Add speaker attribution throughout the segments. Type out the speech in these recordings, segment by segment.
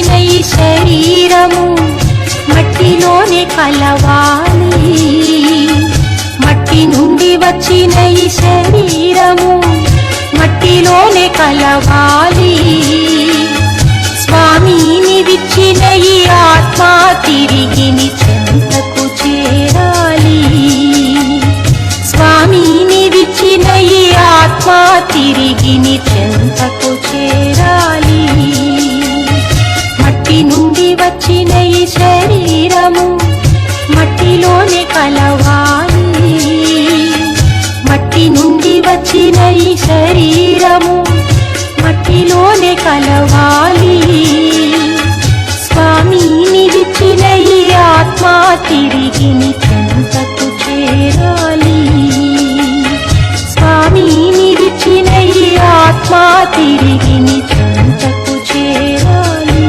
Speaker 1: వచ్చిన ఈ శరీరము మట్టిలోనే కలవాలి. మట్టి నుండి వచ్చిన ఈ శరీరము మట్టిలోనే కలవాలి. స్వామిని విచ్చిన ఈ ఆత్మ తిరిగి నీ చెంతకు చేరాలి. స్వామిని విచ్చిన ఈ ఆత్మ తిరిగి నీ చెంతకు చేరాలి. మట్టి నుండి వచ్చిన ఈ శరీరము మట్టిలోనే కలవాలి. మట్టి నుండి వచ్చిన ఈ శరీరము మట్టిలోనే కలవాలి. స్వామిని విచ్చిన ఈ ఆత్మ తిరిగి నీ చెంతకు చేరాలి. స్వామిని విచ్చిన ఈ ఆత్మ తిరిగి నీ చెంతకు చేరాలి.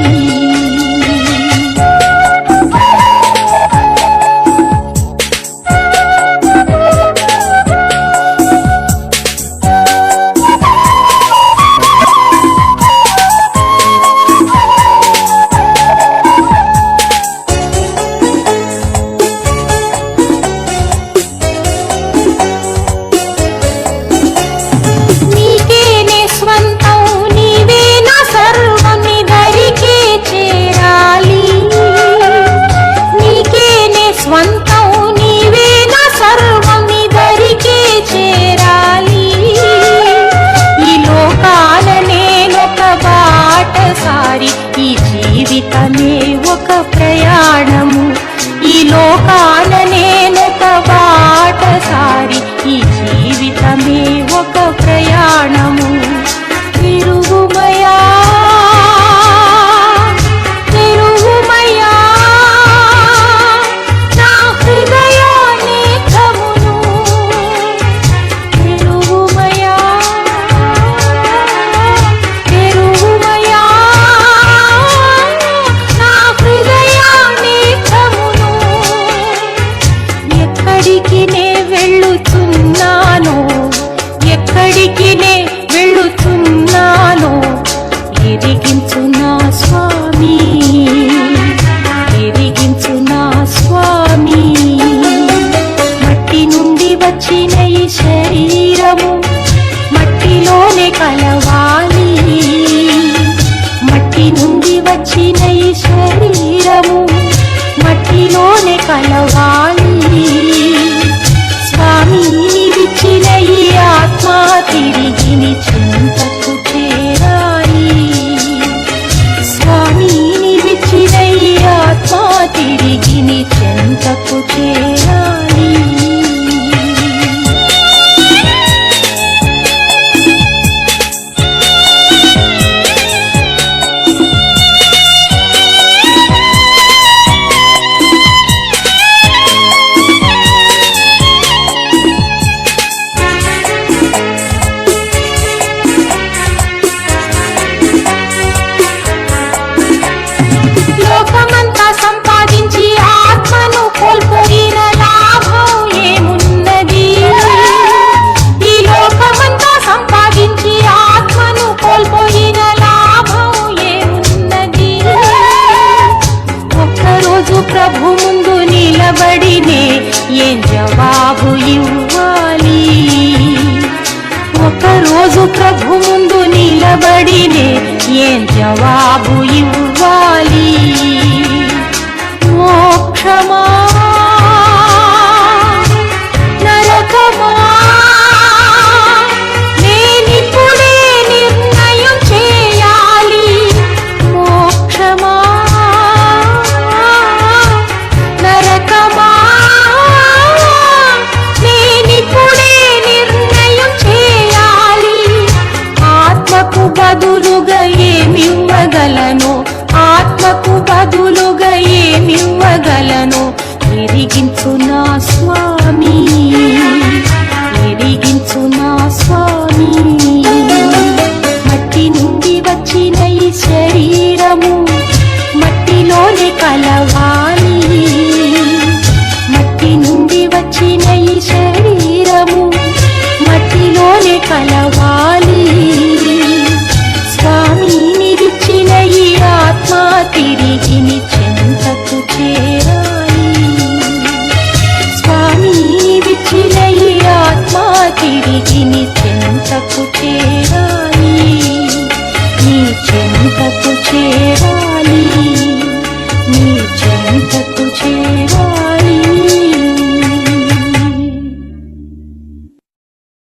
Speaker 1: ఈ జీవితమే ఒక ప్రయాణము. ఈ లోకాన నేనొక బాటసారి. ఈ జీవితమే ఒక ప్రయాణము. తిరుగుమయా తిరుగుమయా నా హృదయానేకమును. తిరుగుమయా తిరుగుమయా నా హృదయానేకమును. ఎక్కడికి నే వెళ్ళుచున్నానో ఎక్కడికి నే వెళ్ళుచున్నానో ఎరిగించు నా స్వామి. ఎరిగించు నా స్వామి. మట్టి నుండి వచ్చిన ఈ శరీరము మట్టిలోనే కలవాలి. మట్టి నుండి వచ్చిన ఈ శరీరము మట్టిలోనే కలవాలి. స్వామిని విచ్చిన ఈ ఆత్మ తిరిగి నీ చెంతకు చేరాలి. స్వామిని విచ్చిన ఈ ఆత్మ తిరిగి నీ చెంతకు చేరాలి. లోకమంతా సంపాదించి ఆత్మను కోల్పోయిన లాభం ఏమున్నది? ఈ లోకమంతా సంపాదించి ఆత్మను కోల్పోయిన లాభం ఏమున్నది? ఒక్కరోజు ప్రభు ముందు నిలబడినే ఏం జవాబు ఇవ్వాలి? ఒకరోజు ప్రభు ముందు నిలబడినే ఏం జవాబు ఇవ్వాలి? మోక్షమా నరకమా నేనిప్పుడే నిర్ణయం చేయాలి. మోక్షమా నరకమా నేనిప్పుడే నిర్ణయం చేయాలి. ఆత్మకు బదులుగా ఏమివ్వగలను? ఆత్మకు బదులుగా ఏమివ్వగలను? ఎరిగించు నా స్వామి. ఎరిగించు నా స్వామి. మట్టి నుండి వచ్చిన ఈ శరీరము మట్టిలోనే కలవాలి. మట్టి నుండి వచ్చిన ఈ శరీరము మట్టిలోనే కలవాలి. స్వామిని విచ్చిన ఈ ఆత్మ విడిగి నీ చెంతకు చేరాలి, నీ చెంతకు చేరాలి, నీ చెంతకు చేరాలి.